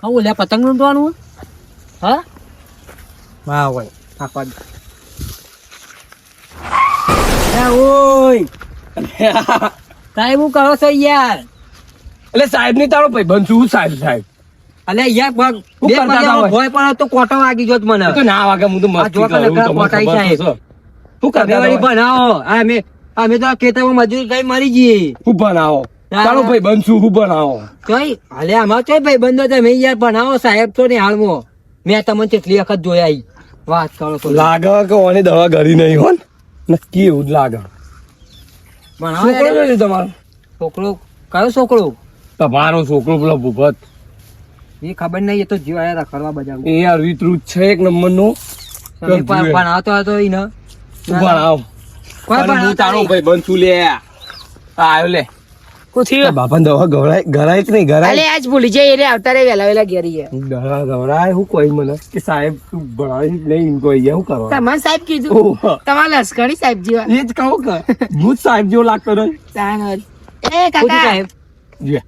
હા ઓલ્યા પતંગ લૂંટવાનું હા વાહ હોય આખો ઓય સાહેબ હું કરો છો યાર એટલે સાહેબ ની તારો ભાઈ બન છું સાહેબ અલે યાર શું કરતા હતા હોય? ભોય પણ તો કોટો વાગી જોત મને એ તો ના વાગે હું તો આ મસ્તી જો કે કરું નકરા તમને કોટાઈ ખબર સાહેબ. તો છે. શું કરતા હતા તમે હોય? બનાવો અમે તો ખેતરમાં મજૂરી કઈ મરી જઈએ શું બનાવો તારો ભાઈ બન છું શું બનાવો ચોય અલે આમાં ચોય ભાઈ બંધો તમે યાર બનાવો સાહેબ તો ને હાલમાં મેં તમને કેટલી વખત જોયા ઈ. વાત કરો છો લાગે કે ઓની દવા ઘરી નહીં હો ને? નક્કી એવું જ લાગે બનાવો છોકરો યાર. નથી તમારો છોકરો કયો છોકરો તમારો છોકરો પેલો ભૂપત એ ખબર નહીં એ તો જીવાયા રખડવા બજાર એ યાર વિતૃત છે એક નંબર નો ભણાવતો હતો ઈ ને ભણાવ કોઈ અને હું ભણાવતો તારો નહીં. ભાઈ બન છું લે આવ્યો લે કુછી બાપા દવા ગરાય કે નહીં ગરાય અલે આજ ભૂલી જાય એટલે આવતા રે વેલા વેલા ઘેરી ગયા દવા ગવરાય હું કોઈ મને કે સાહેબ તું ભણાવી નહીં કોઈ ગયા હું કરવા તમારે સાહેબ કીધું ઓહ, તમારા લશ્કરી સાહેબ જેવા એ જ કહું કે હું જ સાહેબ જેવો લાગતો રહ્યો એ કાકા સાહેબ જી.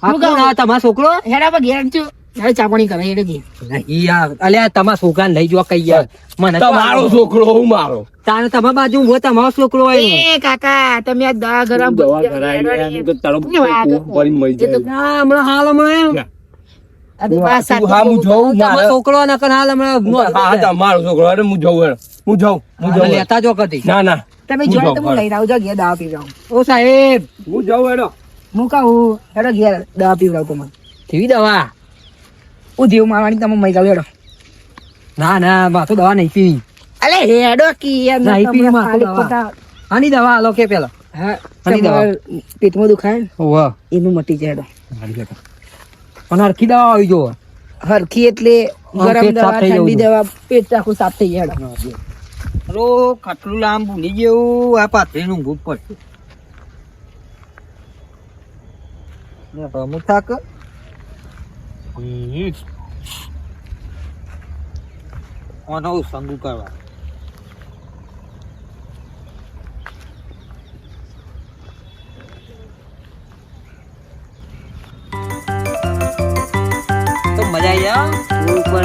હું કહું આ તમારો છોકરો હેડા પર ઘેર છું હેડ ચાપણી કરે એટલે ઘેર નહીં યાર અલ્યા તમારા છોકરાને લઈ જો કઈ યાર મને તો તમારો છોકરો હું મારો તારે તમારા બાજુ ઉભો તમારો છોકરો હોય કાકા તમે આ દવા ગરમ દવા ગરાય એમ કે તારો પડી મરી જાય હમણાં હાલ હમણાં હા હું જોઉં તમારો મારે છોકરો નકર હાલ હમણાં હા તમારો છોકરો અરે હું જઉં હું જાઉં લેતા જો કદી ના ના તમે હું જોડે જાઉં, તમે બરાબર. લઈ આવજો ઘેર દવા પીવડાવો ઓ સાહેબ હું જાઉં હેડો હું કહું હેડો ઘેર દવા પીવડાવ તમને કેવી દવા હું જીવ મારવાની તમે મઈ જાવ હેડો ના ના બા તો દવા નહીં પીવી અલે હેડો કી યાર નહીં પીવી માં દવા આની દવા આલો કે પેલા હા આની દવા પેટમાં દુખાય ઓવા એનું મટી જાય હેડો પણ હરખી દવા આવી જો હરખી એટલે ગરમ દવા ઠંડી દવા પેટ આખું સાફ થઈ જાય હેડો હલો ખાટલું લાંબ ભૂલી ગયું આ પાથરીનું ભૂત પડશે રમું થાક ઓનો સંગુ કરવા તો મજા આવી આ ઉપર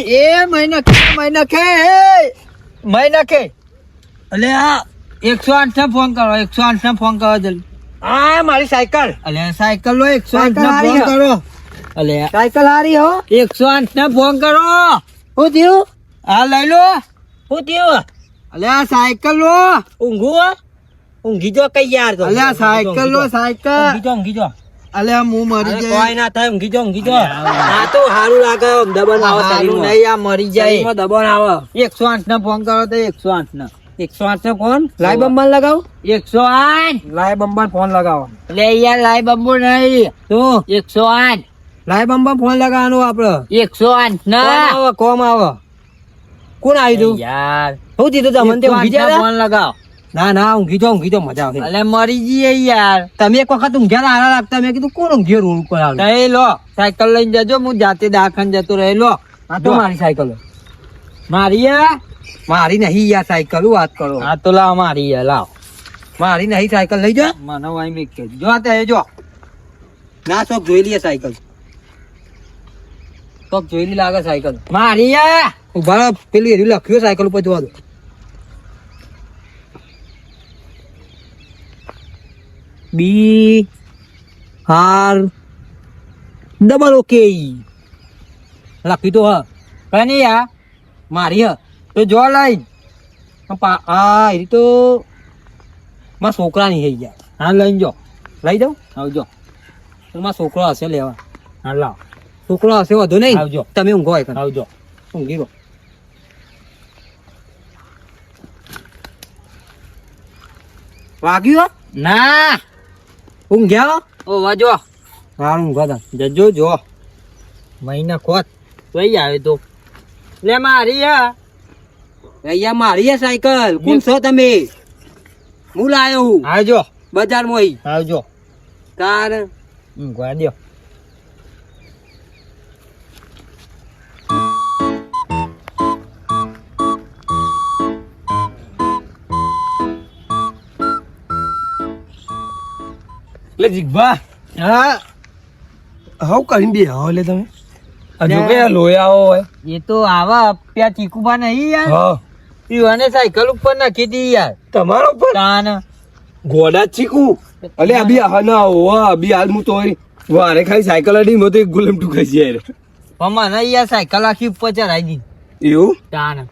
એ મહિના કે અલે આ 108 ને ફોન કરો 108 ને ફોન કરો જલ્દી આ મારી સાયકલ અલે સાયકલ લો 108 ને ફોન કરો અલે સાયકલ હારી હો 108 ને ફોન કરો હું થયું આ લઈ લો હું થયું અલે આ સાયકલ લો ઊંઘી જો કઈ યાર તો અલે આ સાયકલ લો સાયકલ ઊંઘી જો અલે હું મરી જાય કોઈ ના થાય ઊંઘી જો આ તો હારું લાગે દબન આવે તારી નહીં આ મરી જાય દબન આવે 108 ને ફોન કરો તો 108 ને 108 ને ફોન લાઈ બંબર લગાવ 108 લાઈ બંબર ફોન લગાવો લે યાર લાઈ બંબર નહીં તો 108 લાઈ બંબર ફોન લગાવવાનો આપડે 108 ના કોમ આવે કોણ આવી તું યાર હું દીધું તમને તે ઊંઘી જાય ફોન લગાવ ના ના ઊંઘી જો મજા આવે અલે મરી જઈએ યાર તમે એક વખત ઊંઘ્યા હારા લાગતા મેં કીધું કોણ ઊંઘ્યો રોડ ઉપર આવે એ લો સાયકલ લઈને જજો હું જાતે દાખન જતો રહે લો આ તો મારી સાયકલ મારી નહીં યાર સાયકલ વાત કરો હા તો લાવ મારી યાર લાવ મારી નહીં સાયકલ લઈ જા મને વાઈ મેક કે જો તે જો ના શોપ જોઈ લઈએ સાયકલ શોપ જોઈ લી લાગે સાયકલ મારી યાર ઉભા પેલું એરી લખ્યું સાયકલ ઉપર જોવા દો બી આર ડબલ ઓકે લખી તો હ કઈ નહીં યાર મારી હ તો જો લઈ હા એ તો મારા છોકરા ની થઈ ગયા હા લઈને જો લઈ જાઉં આવજો મારા છોકરો હશે લેવા હા લાવ છોકરો હશે વધુ નહીં આવજો તમે ઊંઘો આવજો ઊંઘી ગયો વાગ્યું ના ઊંઘ્યા ઓ વાજો હા ઊંઘા જજો જો મહિના ખોત કઈ આવે તો લે મારી અહીંયા મારી સાયકલ કોણ છો તમે હું લાયો હું આવજો બજારમાં આવજો તાર ઊંઘવા દો એટલે જીગભા હા હાવ કરીને બે આવો લે તમે હજુ ને. કયા લોયા હોય એ તો આવા પ્યા ચીકુબા નહીં યાર હા ઈવાને સાયકલ ઉપર નાખી દી યાર તમારો પણ તાન ગોડા ચીકુ અલે અભી હા ના હોવા અભી હાલ હું તો વારે ખાલી સાયકલ અડી મો તો ગુલમ ટુકાઈ જાય મને યાર સાયકલ આખી ઉપર ચડાઈ દી એવું તાન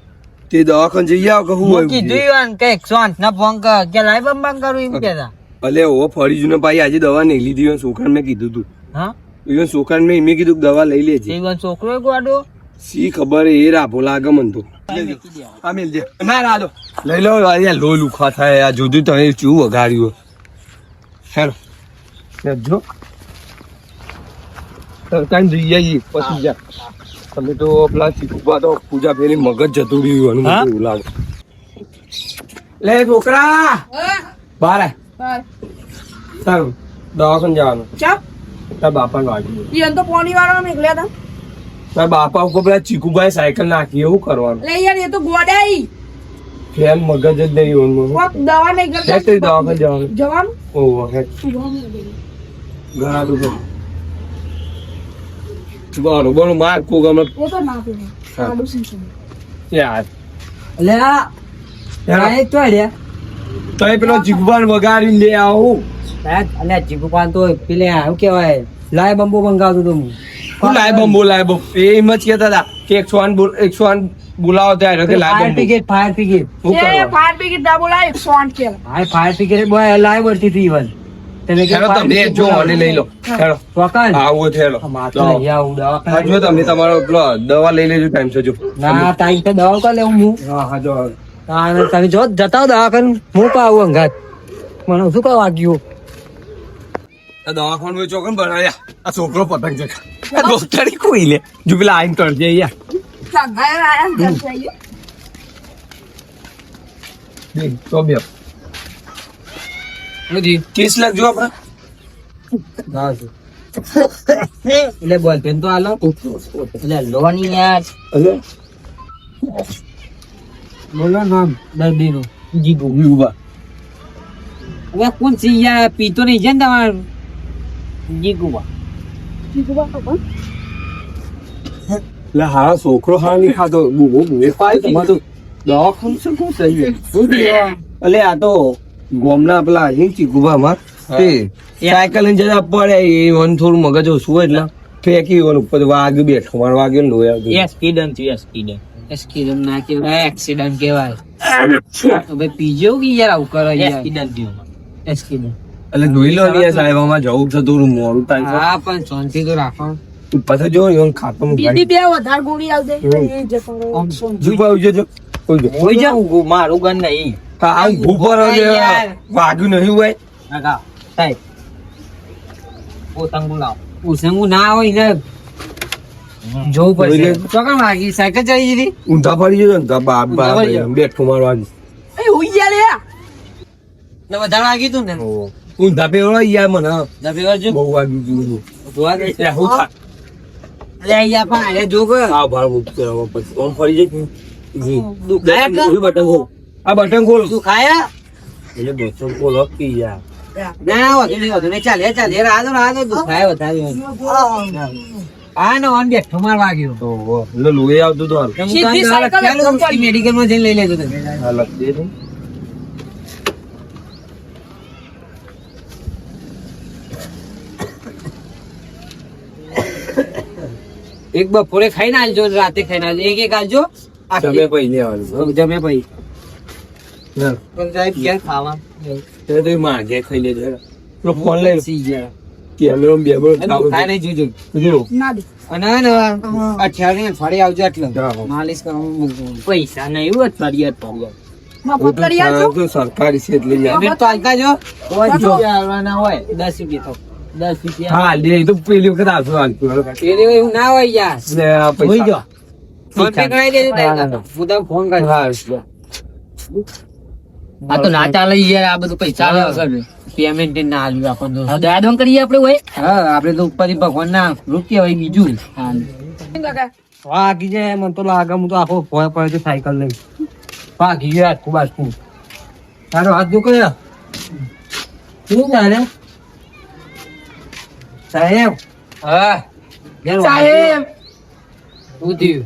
તે દવાખાને જઈ આવ કે હું હું કીધું ઈવાન કે 108 ના ફોન કર કે લાઈ બંધ કરું એમ કેતા અલે ઓ ફરી જુ ને ભાઈ આજે દવા નહીં લીધી હોય છોકરાને મેં કીધું તું હા even છોકરાને મેં કીધું કે દવા લઈ લેજે ઈવાન છોકરો ગોડો સી ખબર એ રાભો લાગે મન તો આ મેલ દે ના રાદો લઈ લો યાર લો લુખા થાય આ જોધું તમે ચૂ વગાડ્યું હેલો જો તરકાન જઈ આવીએ પછી જા તમે તો પેલા ચીકુબા તો પૂજા ફેરી મગજ જતું રહ્યું મને હા? એવું લાગે લે છોકરા બાર આય. સારું દવાખાને જવાનું તારા બાપાને વાગ્યું તારા બાપા ઉપર પેલા ચીકુભાઈ સાયકલ નાખી એવું કરવાનું ફેન મગજ જ નહીં હોવાનું હેઠ કરી દવાખાને જવાનું ઓહો હેઠ ઘણા દુઃખ બરોબર માર કોક હમણાં યાર લે આ યાર તો લ્યા તઈ પેલો ચીકુભાઈ વગાડીને લે આવું અલ્યા ચીકુપાન તો પેલે શું કેવાય લાય બંબો બંગાવતો તો હું હું લાય બમ બોલાય બમ એમ જ કહેતા હતા કે 108 બોલાવો ત્યારે કે લાય બમ ફાયર બ્રિગેડ હું કરવા હા ફાયર બ્રિગેડ બોય લાય વર્તી હતી ઈવન તમે હેલો તમે જો અને લઈ લો હેલો ચોકન આવો થેલો માથું લઈ આવું દવા જો તમે તમારો પેલો દવા લઈ લેજો ટાઈમ છે જો ના ટાઈમ તો દવા કા લેવું હું હા હા જો હા તમે જો જતા હો દવાખાને હું કા આવું અંગાત મને શું કા વાગ્યું આ દવાખાનું મેં ચોકન બનાવ્યા આ છોકરો પતંગ ચકા આ ડોક્ટરી કોઈ લે જો પેલા આઈન કરજે યાર દેખ તો બે જી કેસ લાગજો આપણા એટલે બોલ પેન તો આલો એટલે લોની યાર અલે બોલો નામ દર્દી નું જીગુ ઉભા હવે કોણ છે યાર પીતો નહીં છે ને તમારું જીગુબા લે હા છોકરો હા નહીં ખાતો બુબો એ પાય તમાર તો દવાખાનું શું કોણ થઈ અલે આ તો ગોમના પેલા અહીં ચીકુભા માં તે સાયકલ લઈને જતા પડે એ વન થોડું મગજ ઓછું હોય એટલે ફેંકી વન ઉપર વાગ્યું બેઠો માર વાગ્યો ને લોયા એક્સિડન્ટ થયું એક્સિડન્ટ ના કહેવાય એક્સિડન્ટ કહેવાય હવે પીજો કે યાર આવું કરો યાર એક્સિડન્ટ થયું એક્સિડન્ટ એટલે જોઈ લો ને સાહેબ આમાં જવું છે થોડું મોડું થાય હા પણ શાંતિ તો રાખો પછી જો એવું ખાતો કોઈ જાઉં મારું ગન નહીં વાગ્યું નહીં હોય કાકા સાહેબ પોતાંગુ લાવ ઉસંગુ ના હોય ને જોવું પડશે ચોકન વાગી સાયકલ ચડી દીધી ઊંધા પડી જજો ને બેઠો મારવાની ને વધારે વાગી તું ને ઊંધા પેવડો યાર મને દબી કરજો બહુ વાગ્યું હતું જોવા દે એટલે હું થા અરે અહીંયા પણ અરે જો કે આ ભાર મુક્ત કરવા પછી ઓમ ફરી જાય દુખાય કે? બટન ખોલ આ બટન ખોલ તું ખાયા એટલે બટન ખોલ હકી યાર ના વધુ નહીં ચાલે રાધો દુખાય વધારે હા ને ઓન બેઠો માર વાગ્યો તો એટલે લોહી આવતું તો હાલ મેડિકલ માં જઈને લઈ લેજો તમે હાલત દે ને એક બપોરે ખાઈને આલજો રાતે ખાઈને આલજો એક આલજો તમે પૈ લેવાનું જમે પછી ના પણ સાહેબ ક્યાં ખાવા તે તો માગે ખાઈ લેજો પેલો ફોન લઈ લો સી ગયા કેમેરો બે બે ખાઈ નહીં જોજો જો અને અઠવાડિયે આવજો એટલે હા. માલિશ કરવાનું પૈસા નહીં અઠવાડિયે તો સરકારી છે એટલે યાર તમે તો હાલતા જો આવવાના હોય 10 રૂપિયા તો 10 રૂપિયા હા લે એ તો પેલી વખત આવતો એવું ના હોય યાર ને આ હોઈ પૈસા જો ફોન પે કરાવી દેજો ડાયરેક્ટ. હું તમને ફોન કરી હા આ તો ના ચાલે યાર આ બધું પૈસા આવે વગર પેમેન્ટ ના આલ્યું આપણને દયાદમ કરીએ આપણે હોય હા આપણે તો ઉપરથી ભગવાન ના રૂપિયા હોય બીજું વાગી જાય મને તો લાગે હું તો આખો ભોય પડે સાયકલ લઈ વાગી ગયો ખૂબ આખું તારો હાથ દુખે શું તારે સાહેબ હા સાહેબ શું થયું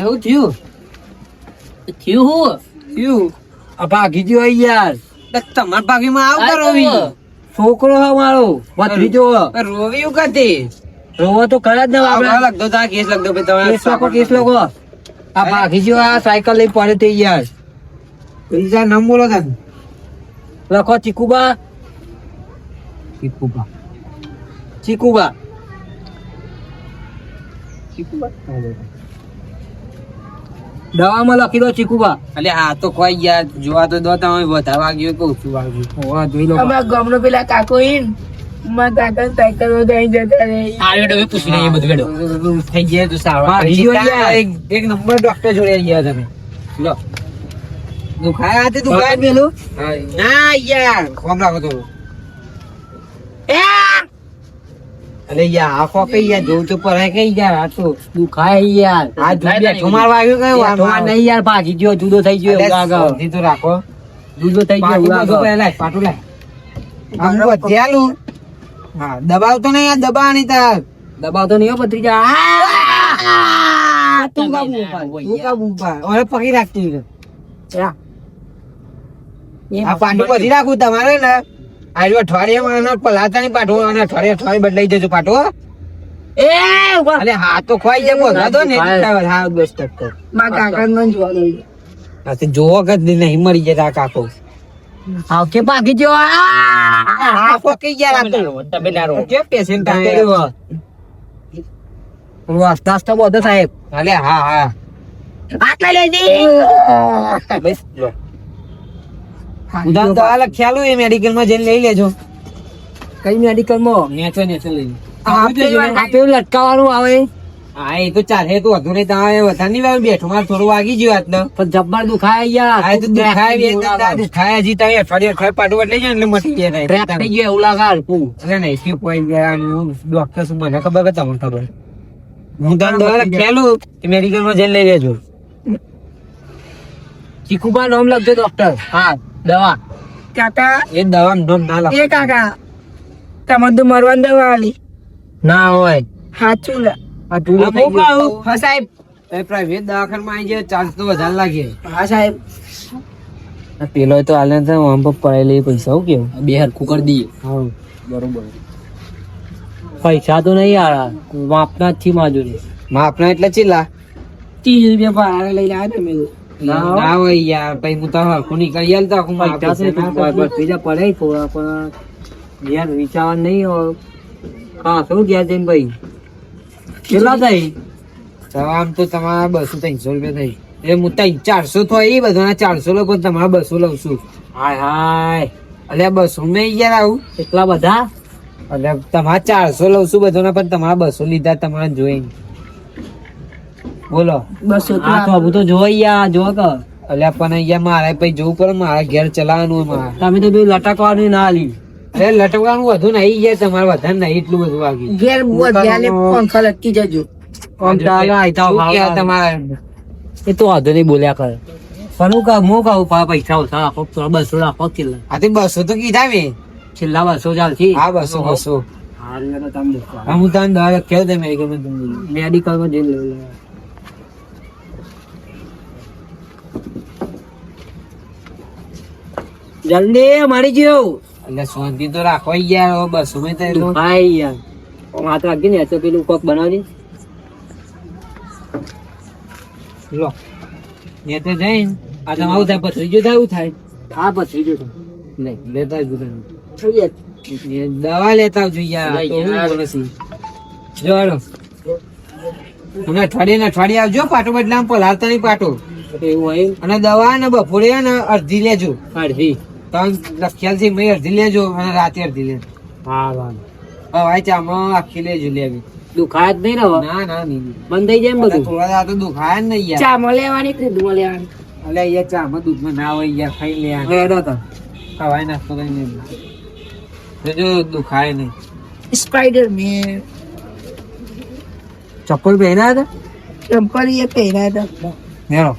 એવું થયું થયું આ ભાગી ગયો યાર તમારા પાકીમાં આવતા રોવી છોકરો હે મારો ભત્રીજો રોવી કતી રોવો તો ખરા જ ને આપણે આપણે લગતો તા કેસ લગતો ભાઈ તમે કેસ લોકો આ ભાગી ગયો આ સાયકલ લઈ પડે તે યાર પૈસા નામ બોલો તમે લખો ચીકુબા ચીકુબા દવામાં લખી દો ચીકુબા અલે આ તો કોઈ યાર જોવા તો દો તમે બધા વાગ્યો કહું છું વાગ્યું હોવા જોઈ લો અમારા ગામનો પેલા કાકો ઈન મારા કાકા સાયકલ લઈને જતા રહે આયો ડબે પૂછી લઈએ બધું ગડો થઈ ગયા તો સારું ભાગી ગયો યાર. એક નંબર ડોક્ટર જોડે ગયા તમે લો દુખાયા હાથે દુખાય પેલું ના યાર કોમ રાખો તો અરે યાર આખો કઈ યાર જોઉં તો પર કઈ યાર આ તો દુખાય યાર આ બેઠો મારવા આવ્યો કયો બેઠો નહીં યાર ભાગી ગયો જુદો થઈ ગયો એવું લાગે. શાંતિ તો રાખો જુદો થઈ ગયો પાટું એવું બધું લાગે. પહેલા પાટું લાય આમ વધ્યાલું હા દબાવતો નહીં યાર દબાવવાની તાર દબાવતો નહીં હો ભત્રીજા. તું કા બુપા ઓરે પકડી રાખતી છે. આ પાટું પછી રાખું તમારે ને આજુ અઠવાડિયામાં પલાતાની પાટું અને અઠવાડિયે બદલાઈ જજો પાટો અરે હા તો ખવાઈ જાય બોલા દો ને હા બસ ટક્કર મારા કાકા ને જોવા દઉં હા તો જોવો કે નહીં મરી જાય આ કાકો આવ કે ભાગી ગયો. આ પકી ગયા રાખતો કે પેશન્ટ આવેલો આસ્તા આસ્તા બધો સાહેબ અલે હા હા આટલા લઈ દે બસ લો ઉદાન તો આ ખ્યાલ હોય મેડિકલ માં જઈને લઈ લેજો કઈ મેડિકલ માં નેચો લઈ આ પેલું લટકાવાનું આવે હા એ તો ચાલે તો વધુ નહીં તમારે વધારે નહીં વાગ્યું. બેઠું મારે થોડું વાગી ગયું હાથને પણ જબ્બર દુખાય યાર. આ તો દુખાય બી એકદમ દુખાય હજી તમે અઠવાડિયે પાટું બદલાઈ જાય એટલે મટી જાય ટ્રેપ થઈ ગયો એવું લાગે હલકું. અરે નહીં શું કોઈ ડોક્ટર શું મને ખબર કે તમને ખબર હું તને દવા લખેલું મેડિકલ માં જઈને લઈ લેજો ચીકુબા નામ લખજો ડોક્ટર. હા દવા કાકા એ દવા નામ ના લખ એ કાકા તમારે તો મરવાની દવા આલી ના હોય સાચું લે આ ઢૂલો થઈ ગયો. હા સાહેબ પ્રાઇવેટ દવાખાનામાં આવી જાય ચાર્જ તો વધારે લાગે હા સાહેબ પેલો તો હાલે તો આમ પર પડેલી પૈસા હું કેવું બે હરખું કરી દઈએ. હા બરોબર પૈસા તો નહીં યાર માપના જ થી માજુરી. માપના એટલે ચીલા 30 રૂપિયા ભાડા લઈને આવ્યા તમે ના હોય યાર પછી હું તો હરખું નીકળી આલ તો આખું પૈસા છે ભત્રીજા પડે થોડા પણ યાર વિચારવા નહીં હોય. હા શું ગયા જઈને ભાઈ કેટલા થઈ આમ તો તમારા 200-300 રૂપિયા થઈ એ હું 400 તો એ બધાના 400 લો પણ તમારા 200 લઉં છું હાય હાય એટલે 200 મેં યાર આવું એટલા બધા એટલે તમારા 400 લઉં છું બધાના પણ તમારા 200 લીધા તમારા જોઈને બોલો 200 આ તો અબુ તો જોઈ યાર જો કે એટલે પણ અહીંયા મારે પછી જોવું પડે મારા ઘેર ચલાવવાનું હોય મારે તમે તો પેલું લટકવાનું ના લી. અરે લટકવાનું વધુ નહીં યાર તમારે વધારે નહીં એટલું બધું વાગ્યું ઘેર બધ્યાને પંખા લટકી જજો આમ ચાલે આયતા શું ભાવ કહે લાગે. તમારે એ તો વાંધો નહીં બોલ્યા કરે પણ હું કહું પૈસા ઓછા રાખો થોડા 200 રાખો છેલ્લા આ તો 200 તો કીધા મેં છેલ્લા 200 ચાલથી. હા 200 હારું યાર તમે દેખો. હા હું તને દવા લખ્યો તો મેડિકલમાં તમને મેડિકલમાં જઈને લઈ લે. જલ્દી મારી ગયો એટલે શાંતિ તો રાખો યાર હવે 200 મેં તો એટલું ભાઈ યાર હાથ રાખી ને તો પેલું કોક બનાવજે. લો ને તો જઈને આ તમારું થાય પછી જો થાય એવું થાય હા પછી જો નહીં લેતા જ બધા જોઈએ દવા લેતા આવજો યાર લઈ તો હું યાર. બોલું છું. જો હાલો. તમે અઠવાડિયે આવજો પાટો બદલામ પલાળતા નહીં પાટો એવું હોય અને દવા ને બપોરે ને અડધી લેજો અડધી. તમે લખ્યાલ છે મેં અડધી લેજો અને રાતે અડધી લેજો હા વાંધો. હવાઈ ચામાં આખી લેજો લેવી દુખાય જ નહીં ને હવે? ના ના નહીં બંધ થઈ જાય ને બધું. થોડા દાડા તો દુખાય જ નહીં યાર ચામાં લેવાની કે દૂધમાં લેવાની અલે યાર ચામાં દૂધમાં ના હોય યાર ખાઈ લે હેડો તો. હવાઈ નાસ્તો કરીને જો દુખાય નહીં સ્પાઈડર મેન ચપ્પલ પહેર્યા હતા ચંપલ એ પહેર્યા હતા હેરો